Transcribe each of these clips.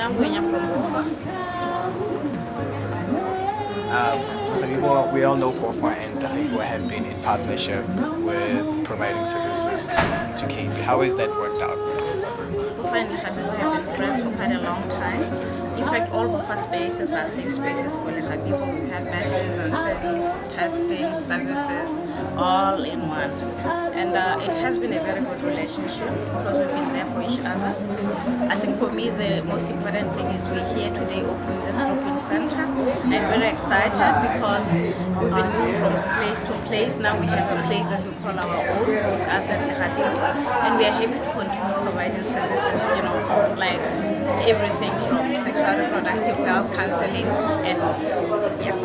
We all know Bofa and Legabibo have been in partnership with providing services to KP. How has that worked out? Bofa and Legabibo have been friends for quite a long time. In fact, all Bofa spaces are safe spaces for Legabibo. We have meshes and things, testing, services, all in one. And it has been a very good relationship because we've been there for each other. I think for me the most important thing is we're here today opening this drop-in center. I'm very excited because we've been moving from place to place. Now we have a place that we call our own, both us and Legabibo, and we are happy to continue providing services, like everything from sexual reproductive health, counseling, and yes.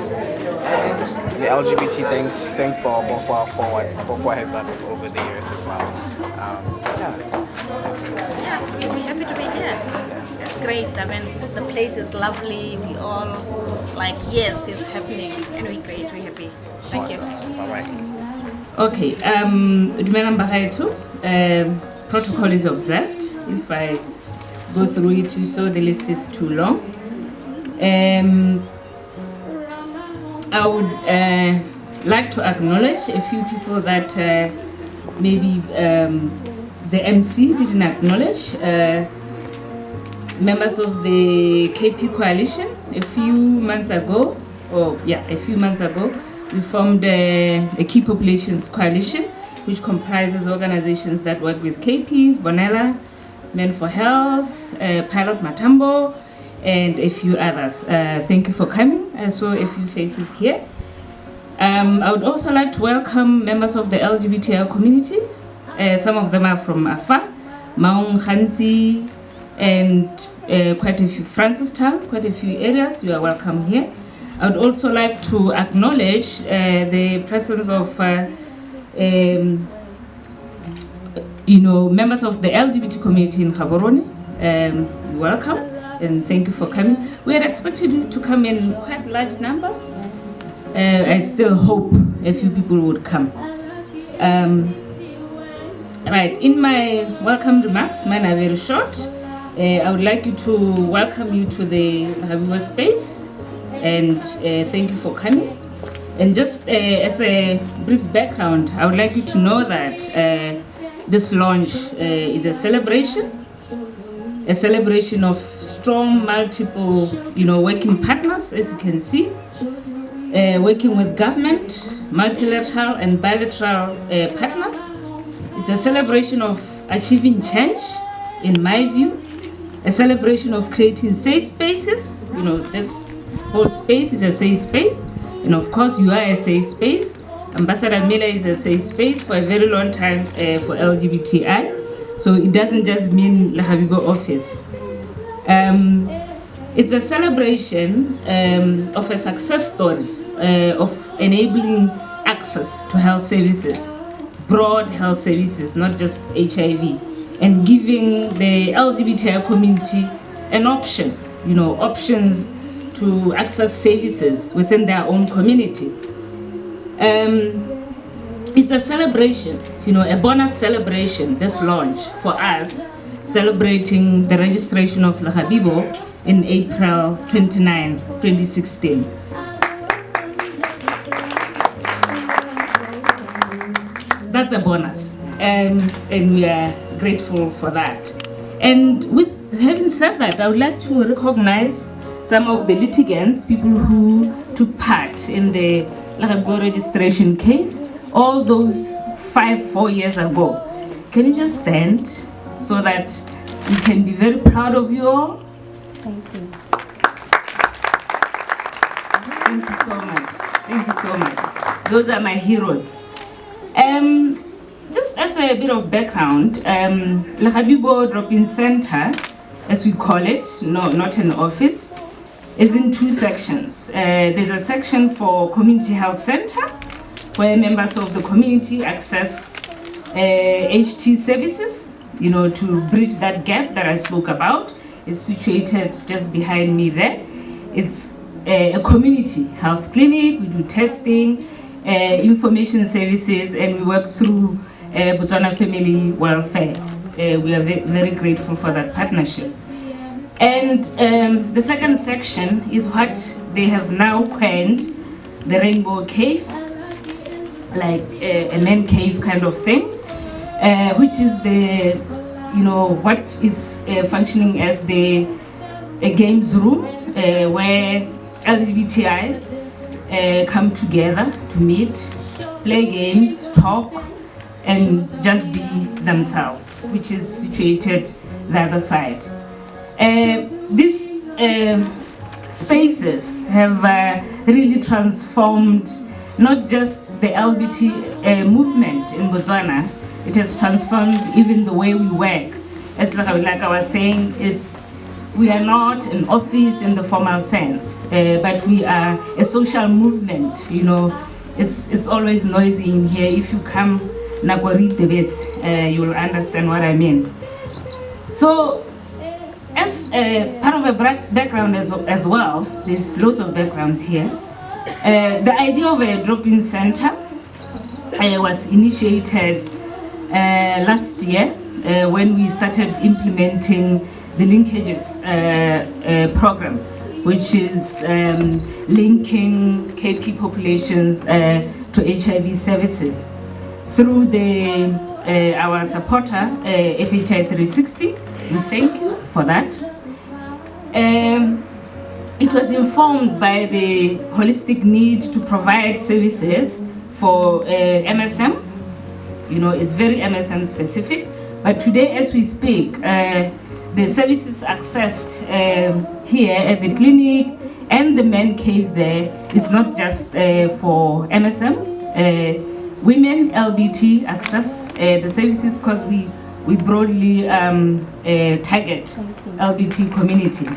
And the LGBT thanks Bofa for what Bofa has done over the years as well. That's it. Yeah, we're happy to be here. It's great. I mean, the place is lovely. We all like, yes, it's happening, and we're great. We're happy. Thank you. Bye-bye. Okay, protocol is observed. If I go through it, so the list is too long. I would like to acknowledge a few people that maybe the MC didn't acknowledge. Members of the KP coalition, a few months ago, we formed a key populations coalition, which comprises organizations that work with KPs, Bonella, Men for Health, Pilot Matambo, and a few others. Thank you for coming. I saw a few faces here. I would also like to welcome members of the LGBTI community. Some of them are from Afar, Maung, Khanti, and quite a few, Francistown, quite a few areas. You are welcome here. I would also like to acknowledge the presence of members of the LGBT community in Gaborone. You're welcome and thank you for coming. We had expected you to come in quite large numbers. I still hope a few people would come. Right, in my welcome remarks, mine are very short. I would like to welcome you to the Legabibo space and thank you for coming. And just as a brief background, I would like you to know that this launch is a celebration of strong multiple, working partners, as you can see, working with government, multilateral and bilateral partners. It's a celebration of achieving change, in my view, a celebration of creating safe spaces. This whole space is a safe space, and of course you are a safe space. Ambassador Miller is a safe space for a very long time for LGBTI, so it doesn't just mean Legabibo office. It's a celebration of a success story of enabling access to health services, broad health services, not just HIV, and giving the LGBTI community an option, options to access services within their own community. It's a celebration, a bonus celebration, this launch for us, celebrating the registration of Legabibo in April 29, 2016. That's a bonus, and we are grateful for that. And with having said that, I would like to recognize some of the litigants, people who took part in the Legabibo registration case, all those 4 years ago. Can you just stand so that we can be very proud of you all? Thank you. Thank you so much. Thank you so much. Those are my heroes. Just as a bit of background, Legabibo Drop-in Center, as we call it, not an office, is in two sections. There's a section for Community Health Center, where members of the community access HT services, to bridge that gap that I spoke about. It's situated just behind me there. It's a community health clinic. We do testing, information services, and we work through Botswana Family Welfare. We are very grateful for that partnership. And the second section is what they have now coined the Rainbow Cave, like a man cave kind of thing, which is the, what is functioning as a games room where LGBTI come together to meet, play games, talk, and just be themselves, which is situated the other side. These spaces have really transformed not just the LGBT movement in Botswana, it has transformed even the way we work. As like I was saying, we are not an office in the formal sense, but we are a social movement. It's always noisy in here. If you come read debates, you will understand what I mean. So, as part of a background as well, there's lots of backgrounds here. The idea of a drop-in center was initiated last year when we started implementing the linkages program, which is linking KP populations to HIV services through our supporter, FHI 360. We thank you for that. It was informed by the holistic need to provide services for MSM. It's very MSM specific. But today, as we speak, the services accessed here at the clinic and the man cave there is not just for MSM. Women, LBT access the services because we broadly target LBT community.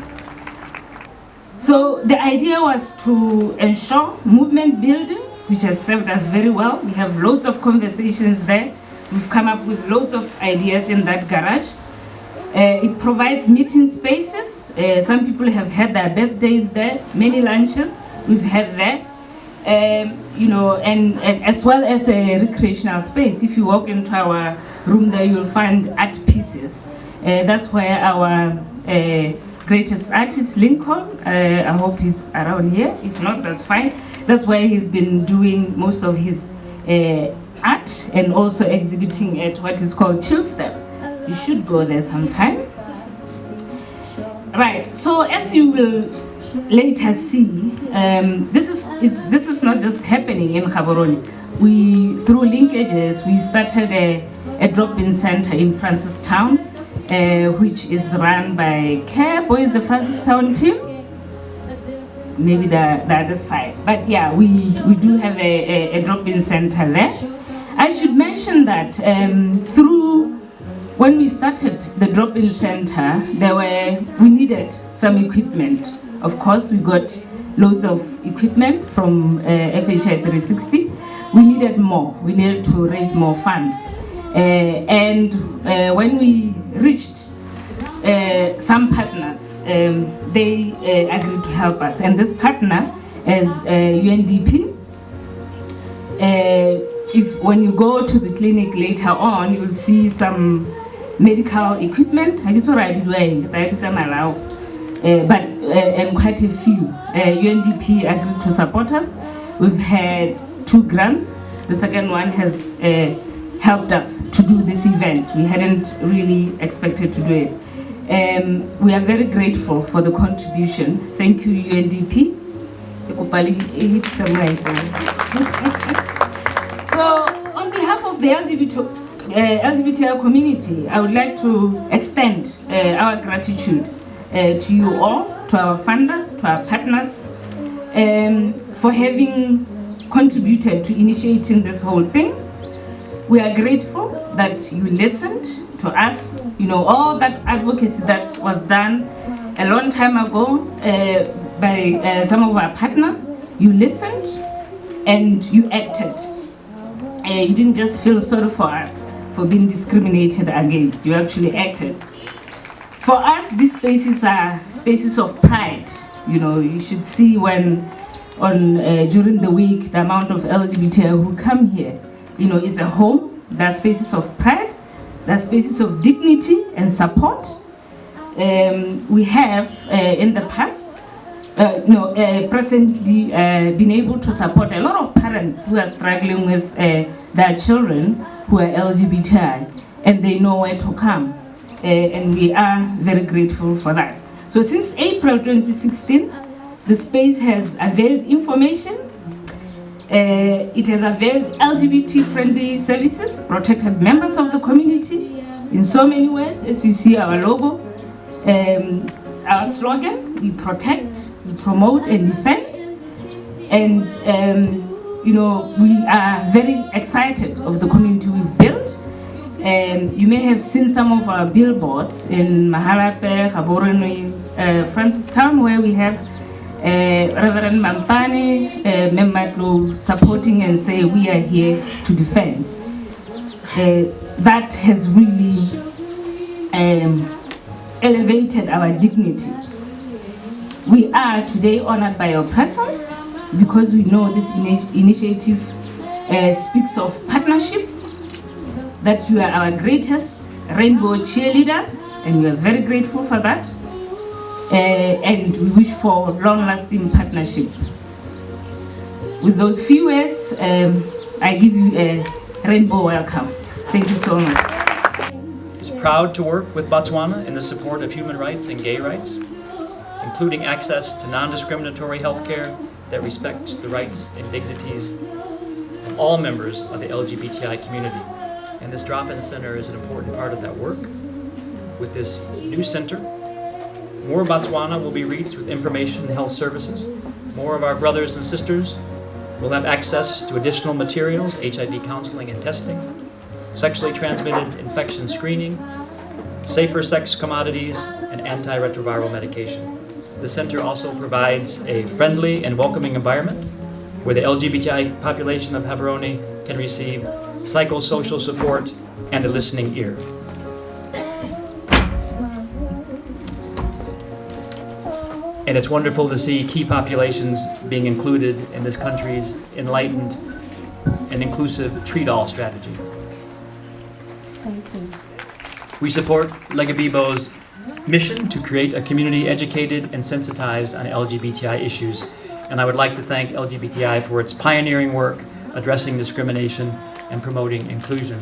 So the idea was to ensure movement building, which has served us very well. We have loads of conversations there. We've come up with loads of ideas in that garage. It provides meeting spaces. Some people have had their birthdays there, many lunches we've had there. And as well as a recreational space. If you walk into our room there, you'll find art pieces. That's where our greatest artist, Lincoln, I hope he's around here. If not, that's fine. That's where he's been doing most of his art and also exhibiting at what is called Chill Step. You should go there sometime. Right, so as you will later see, this is not just happening in Gaborone. Through linkages, we started a drop-in center in Francistown, which is run by CARE. Where is the Francistown team? Maybe the other side. But yeah, we do have a drop-in center there. I should mention that when we started the drop-in center, we needed some equipment. Of course, we got loads of equipment from FHI 360. We needed more. We needed to raise more funds. And when we reached some partners, they agreed to help us. And this partner is UNDP. When you go to the clinic later on, you'll see some medical equipment. And quite a few. UNDP agreed to support us. We've had 2 grants. The second one has helped us to do this event. We hadn't really expected to do it. We are very grateful for the contribution. Thank you, UNDP. So, on behalf of the LGBTI community, I would like to extend our gratitude to you all, to our funders, to our partners, for having contributed to initiating this whole thing. We are grateful that you listened to us. All that advocacy that was done a long time ago by some of our partners. You listened and you acted. You didn't just feel sorry for us for being discriminated against. You actually acted. For us, these spaces are spaces of pride. You should see when during the week, the amount of LGBTI who come here. It's a home. There are spaces of pride. There are spaces of dignity and support. we have in the past, presently been able to support a lot of parents who are struggling with their children who are LGBTI, and they know where to come. And we are very grateful for that. So since April 2016, the space has availed information. It has availed LGBT-friendly services, protected members of the community in so many ways, as you see our logo. Our slogan, we protect, we promote and defend. And we are very excited of the community we've built. You may have seen some of our billboards in Mahalape, Gaborone, Francistown, where we have Reverend Mampane, Memmatlo supporting and say we are here to defend. That has really elevated our dignity. We are today honored by your presence because we know this initiative speaks of partnership, that you are our greatest rainbow cheerleaders, and we are very grateful for that. And we wish for long-lasting partnership. With those few words, I give you a rainbow welcome. Thank you so much. Is proud to work with Botswana in the support of human rights and gay rights, including access to non-discriminatory health care that respects the rights and dignities of all members of the LGBTI community. And this drop-in center is an important part of that work. With this new center, more Botswana will be reached with information and health services. More of our brothers and sisters will have access to additional materials, HIV counseling and testing, sexually transmitted infection screening, safer sex commodities, and antiretroviral medication. The center also provides a friendly and welcoming environment where the LGBTI population of Gaborone can receive psychosocial support and a listening ear. And it's wonderful to see key populations being included in this country's enlightened and inclusive treat-all strategy. We support Legabibo's mission to create a community educated and sensitized on LGBTI issues, and I would like to thank LGBTI for its pioneering work addressing discrimination and promoting inclusion.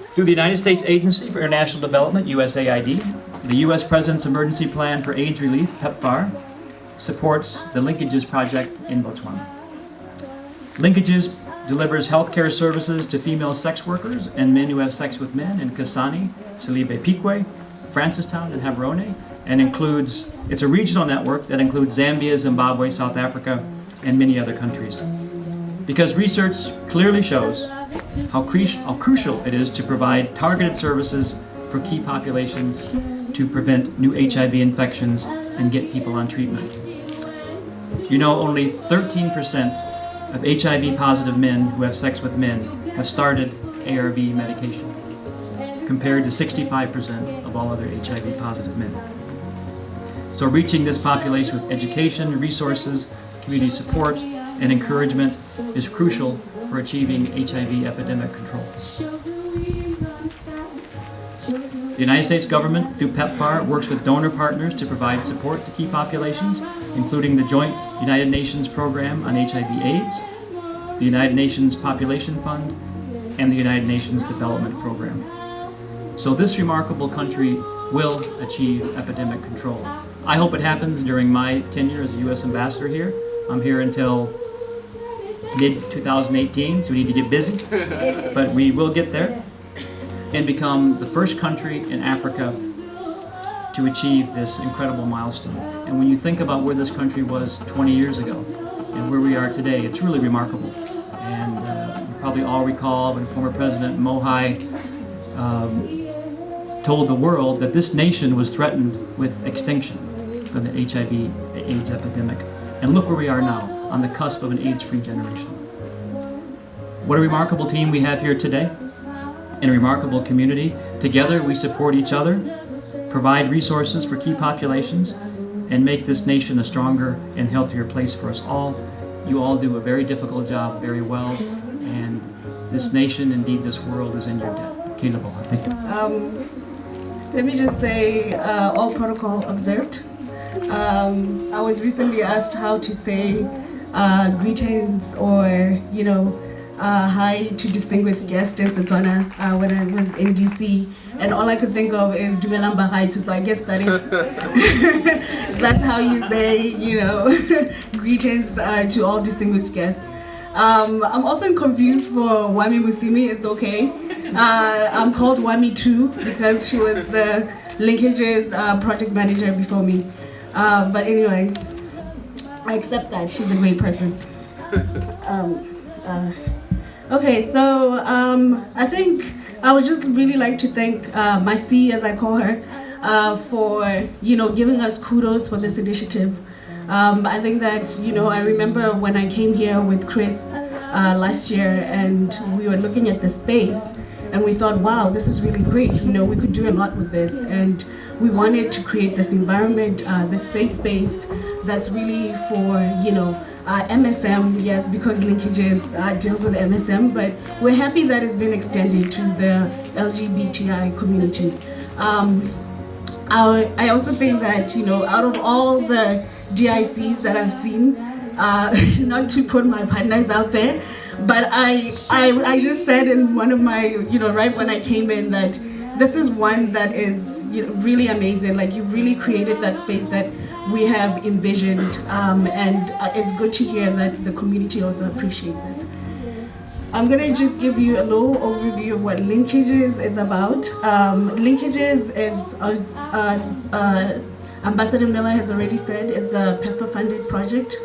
Through the United States Agency for International Development, USAID, the U.S. President's Emergency Plan for AIDS Relief, PEPFAR, supports the Linkages Project in Botswana. Linkages delivers healthcare services to female sex workers and men who have sex with men in Kasane, Silibe Pikwe, Francistown, and Gaborone, and it's a regional network that includes Zambia, Zimbabwe, South Africa, and many other countries. Because research clearly shows how crucial it is to provide targeted services for key populations to prevent new HIV infections and get people on treatment. You know, only 13% of HIV-positive men who have sex with men have started ARV medication, compared to 65% of all other HIV-positive men. So reaching this population with education, resources, community support, and encouragement is crucial for achieving HIV epidemic control. The United States government, through PEPFAR, works with donor partners to provide support to key populations, including the Joint United Nations Program on HIV/AIDS, the United Nations Population Fund, and the United Nations Development Program. So this remarkable country will achieve epidemic control. I hope it happens during my tenure as a U.S. ambassador here. I'm here until mid-2018, so we need to get busy, but we will get there and become the first country in Africa to achieve this incredible milestone. And when you think about where this country was 20 years ago and where we are today, it's really remarkable. And you probably all recall when former President Mohi told the world that this nation was threatened with extinction from the HIV/AIDS epidemic. And look where we are now, on the cusp of an AIDS-free generation. What a remarkable team we have here today, and a remarkable community. Together we support each other, provide resources for key populations, and make this nation a stronger and healthier place for us all. You all do a very difficult job very well, and this nation, indeed this world, is in your debt. Thank you. Let me just say, all protocol observed. I was recently asked how to say greetings or, hi to distinguished guests in Setswana when I was in DC, and all I could think of is Dumelang Bahaitu. So I guess that is that's how you say, greetings to all distinguished guests. I'm often confused for Wami Musimi. It's okay. I'm called Wami too because she was the linkages project manager before me. But anyway, I accept that. She's a great person. Okay, so I think I would just really like to thank my C, as I call her, for giving us kudos for this initiative. I think that I remember when I came here with Chris last year, and we were looking at the space, and we thought, wow, this is really great. We could do a lot with this, and we wanted to create this environment, this safe space that's really for MSM, yes, because linkages deals with MSM, but we're happy that it's been extended to the LGBTI community. I also think that, out of all the DICs that I've seen, not to put my partners out there, but I just said in one of my, right when I came in, that this is one that is really amazing. Like, you've really created that space that we have envisioned, and it's good to hear that the community also appreciates it. I'm gonna just give you a little overview of what Linkages is about. Linkages is, as Ambassador Miller has already said, is a PEPFAR-funded project.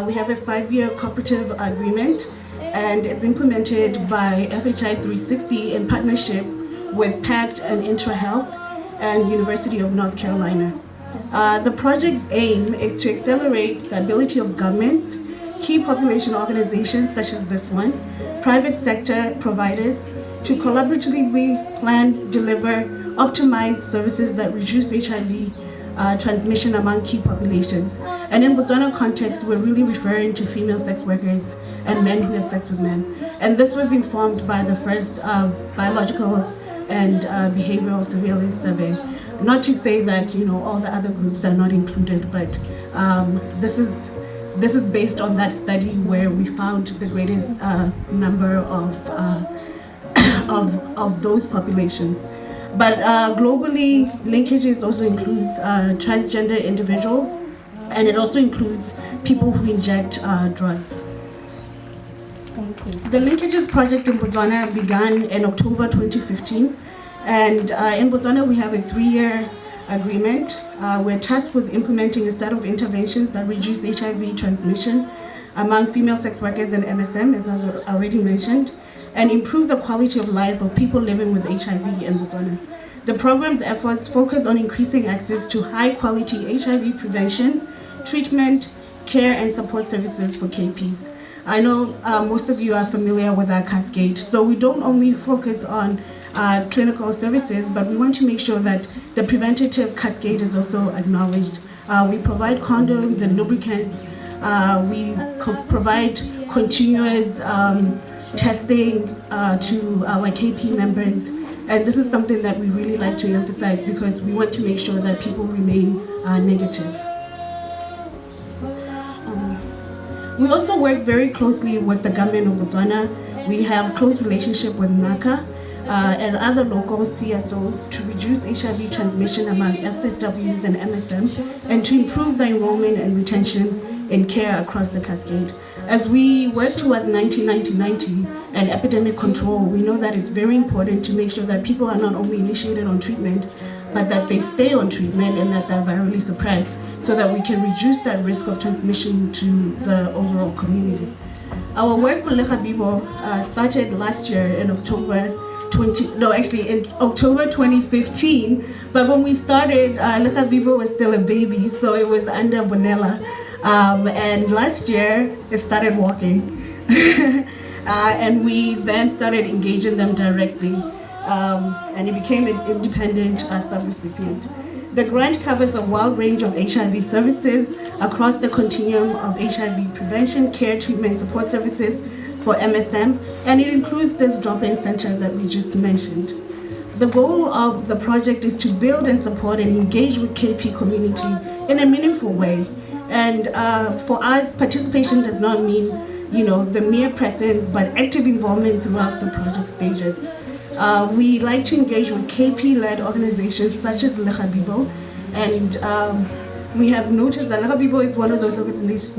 We have a 5-year cooperative agreement, and it's implemented by FHI 360 in partnership with PACT and IntraHealth and University of North Carolina. The project's aim is to accelerate the ability of governments, key population organizations such as this one, private sector providers, to collaboratively plan, deliver, optimize services that reduce HIV transmission among key populations. And in Botswana context, we're really referring to female sex workers and men who have sex with men. And this was informed by the first biological and behavioral surveillance survey. Not to say that all the other groups are not included, but this is based on that study where we found the greatest number of those populations. But globally, linkages also includes transgender individuals, and it also includes people who inject drugs. The Linkages project in Botswana began in October 2015, and in Botswana we have a 3-year agreement. We're tasked with implementing a set of interventions that reduce HIV transmission among female sex workers and MSM, as I already mentioned, and improve the quality of life of people living with HIV in Botswana. The program's efforts focus on increasing access to high-quality HIV prevention, treatment, care, and support services for KPs. I know most of you are familiar with our cascade, so we don't only focus on clinical services, but we want to make sure that the preventative cascade is also acknowledged. We provide condoms and lubricants. We provide continuous testing to our KP members. And this is something that we really like to emphasize because we want to make sure that people remain negative. We also work very closely with the government of Botswana. We have close relationship with NACA and other local CSOs to reduce HIV transmission among FSWs and MSM and to improve the enrollment and retention in care across the cascade. As we work towards 1990 and epidemic control, we know that it's very important to make sure that people are not only initiated on treatment, but that they stay on treatment and that they're virally suppressed so that we can reduce that risk of transmission to the overall community. Our work with Legabibo started last year in October 2015, but when we started, Legabibo was still a baby, so it was under Bonella. And last year, it started walking. And we then started engaging them directly, and it became an independent sub-recipient. The grant covers a wide range of HIV services across the continuum of HIV prevention, care, treatment, support services for MSM, and it includes this drop-in center that we just mentioned. the goal of the project is to build and support and engage with KP community in a meaningful way. And for us, participation does not mean, the mere presence, but active involvement throughout the project stages. We like to engage with KP-led organizations such as Legabibo, and we have noticed that Legabibo is one of those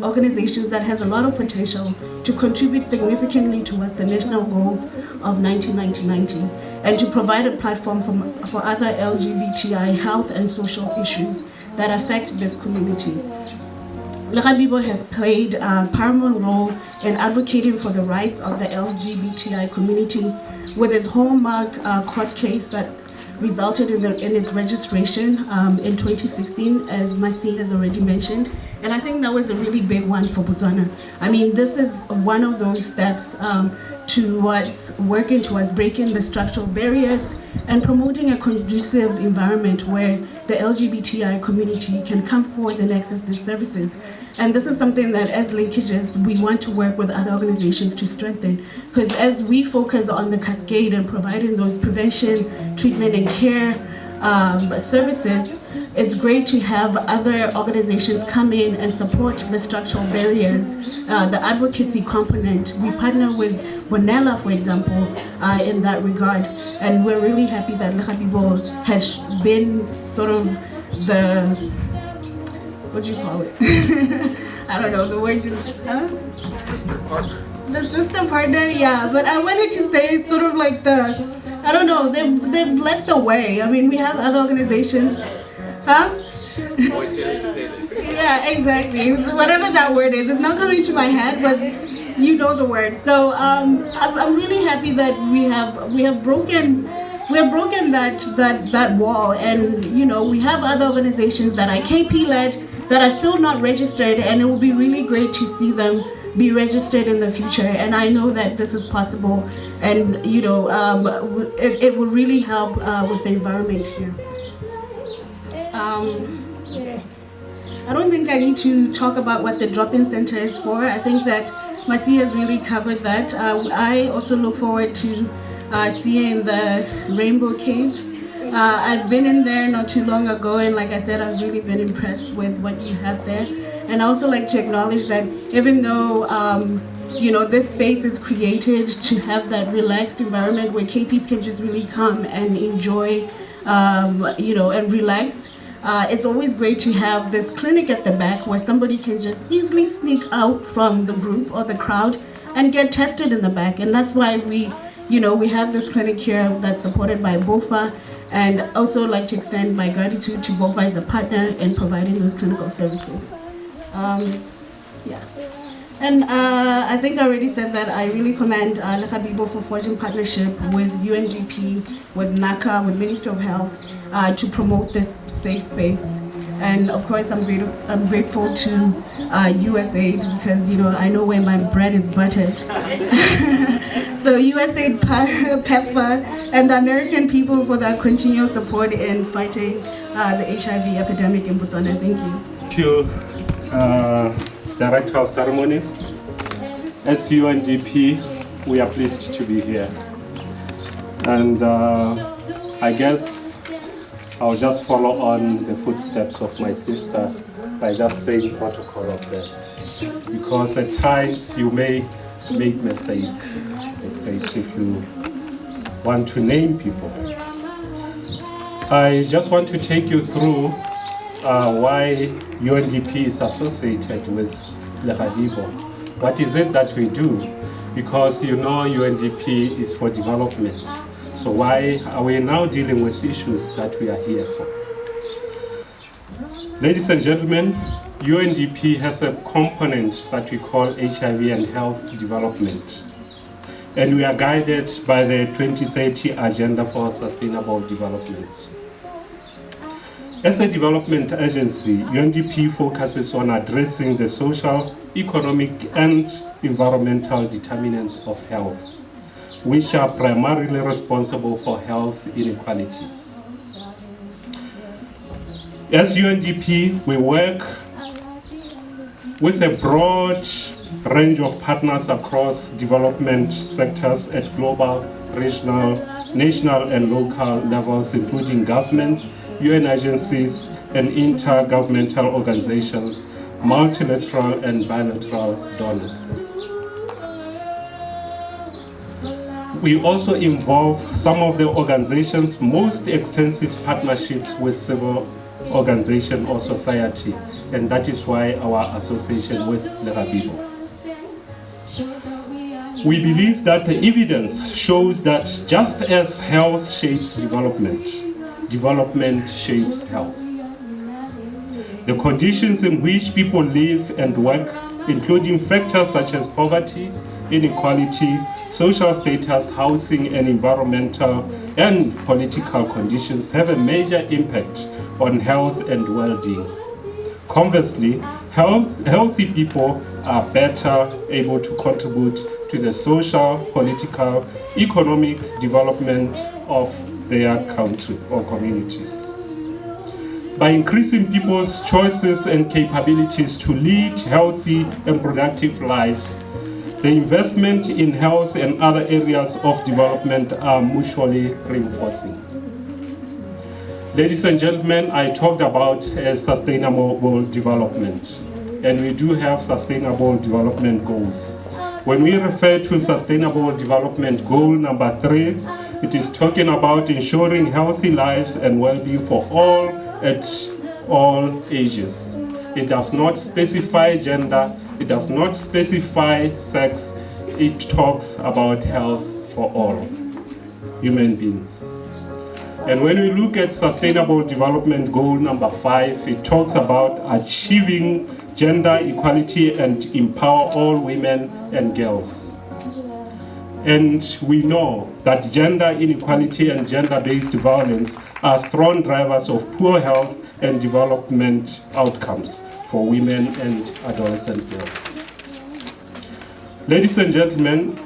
organizations that has a lot of potential to contribute significantly towards the national goals of 1990 and to provide a platform for other LGBTI health and social issues that affect this community. Legabibo has played a paramount role in advocating for the rights of the LGBTI community with its hallmark court case that resulted in its registration in 2016, as Masi has already mentioned. And I think that was a really big one for Botswana. I mean, this is one of those steps towards working towards breaking the structural barriers and promoting a conducive environment where the LGBTI community can come forward and access these services. And this is something that as linkages, we want to work with other organizations to strengthen. Because as we focus on the cascade and providing those prevention, treatment and care services, it's great to have other organizations come in and support the structural barriers, the advocacy component. We partner with Bonella, for example, in that regard. And we're really happy that Legabibo has been sort of the, what do you call it? I don't know, the word, Sister partner. The sister partner, yeah. But I wanted to say sort of like the, I don't know, they've led the way. I mean, we have other organizations. Huh? Yeah, exactly. Whatever that word is, it's not coming to my head, but you know the word. So I'm really happy that we have broken that wall, and we have other organizations that are KP led that are still not registered, and it will be really great to see them be registered in the future. And I know that this is possible, and it will really help with the environment here. I don't think I need to talk about what the drop-in center is for. I think that Masi has really covered that. I also look forward to seeing the Rainbow Cave. I've been in there not too long ago, and like I said, I've really been impressed with what you have there. And I also like to acknowledge that even though this space is created to have that relaxed environment where KPs can just really come and enjoy, and relax. It's always great to have this clinic at the back where somebody can just easily sneak out from the group or the crowd and get tested in the back. And that's why we have this clinic here that's supported by BOFA, and also like to extend my gratitude to BOFA as a partner in providing those clinical services. Yeah. And I think I already said that I really commend Legabibo for forging partnership with UNDP, with NACA, with Ministry of Health to promote this safe space. And of course, I'm grateful to USAID because I know where my bread is buttered. So USAID, PEPFAR, and the American people for their continual support in fighting the HIV epidemic in Botswana. Thank you. Thank you, Director of Ceremonies. As UNDP, we are pleased to be here. And I guess I'll just follow on the footsteps of my sister by just saying protocol observed. Because at times you may make mistakes if you want to name people. I just want to take you through why UNDP is associated with Legabibo. What is it that we do? Because UNDP is for development. So why are we now dealing with issues that we are here for? Ladies and gentlemen, UNDP has a component that we call HIV and health development. And we are guided by the 2030 Agenda for Sustainable Development. As a development agency, UNDP focuses on addressing the social, economic, and environmental determinants of health, which are primarily responsible for health inequalities. As UNDP, we work with a broad range of partners across development sectors at global, regional, national and local levels, including governments, UN agencies, and intergovernmental organizations, multilateral and bilateral donors. We also involve some of the organization's most extensive partnerships with civil organization or society, and that is why our association with Legabibo. We believe that the evidence shows that just as health shapes development, development shapes health. The conditions in which people live and work, including factors such as poverty, inequality, social status, housing, and environmental and political conditions have a major impact on health and well-being. Conversely, healthy people are better able to contribute to the social, political, economic development of their country or communities. By increasing people's choices and capabilities to lead healthy and productive lives, the investment in health and other areas of development are mutually reinforcing. Ladies and gentlemen, I talked about sustainable development, and we do have sustainable development goals. When we refer to sustainable development goal number 3, it is talking about ensuring healthy lives and well-being for all at all ages. It does not specify gender, it does not specify sex, it talks about health for all human beings. And when we look at Sustainable Development Goal number 5, it talks about achieving gender equality and empower all women and girls. And we know that gender inequality and gender-based violence are strong drivers of poor health and development outcomes for women and adolescent girls. Ladies and gentlemen,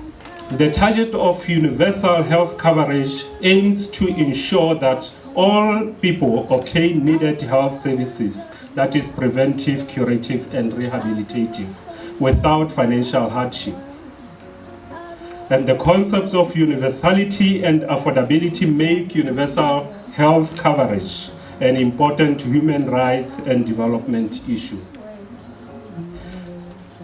the target of universal health coverage aims to ensure that all people obtain needed health services, that is preventive, curative, and rehabilitative, without financial hardship. And the concepts of universality and affordability make universal health coverage an important human rights and development issue.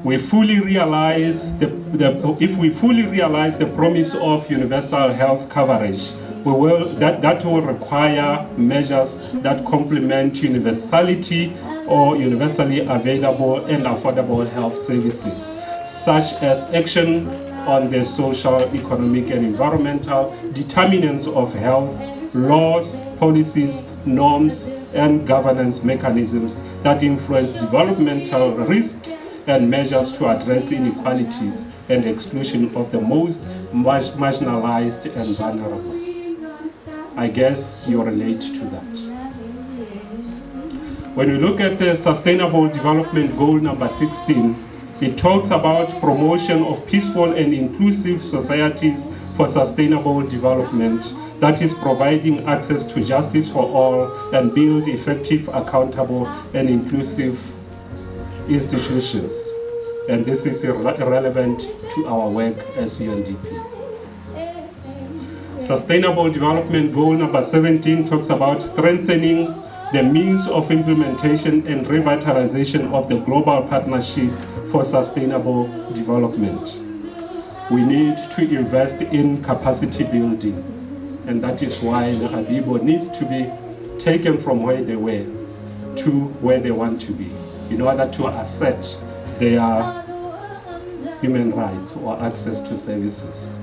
We fully realize if we fully realize the promise of universal health coverage, that will require measures that complement universality or universally available and affordable health services, such as action on the social, economic, and environmental determinants of health, laws, policies, norms, and governance mechanisms that influence developmental risk, and measures to address inequalities and exclusion of the most marginalized and vulnerable. I guess you relate to that. When we look at the Sustainable Development Goal number 16, it talks about promotion of peaceful and inclusive societies for sustainable development, that is providing access to justice for all and build effective, accountable, and inclusive institutions. And this is relevant to our work as UNDP. Sustainable Development Goal number 17 talks about strengthening the means of implementation and revitalization of the Global Partnership for Sustainable Development. We need to invest in capacity building, and that is why Legabibo needs to be taken from where they were to where they want to be, in order to assert their human rights or access to services.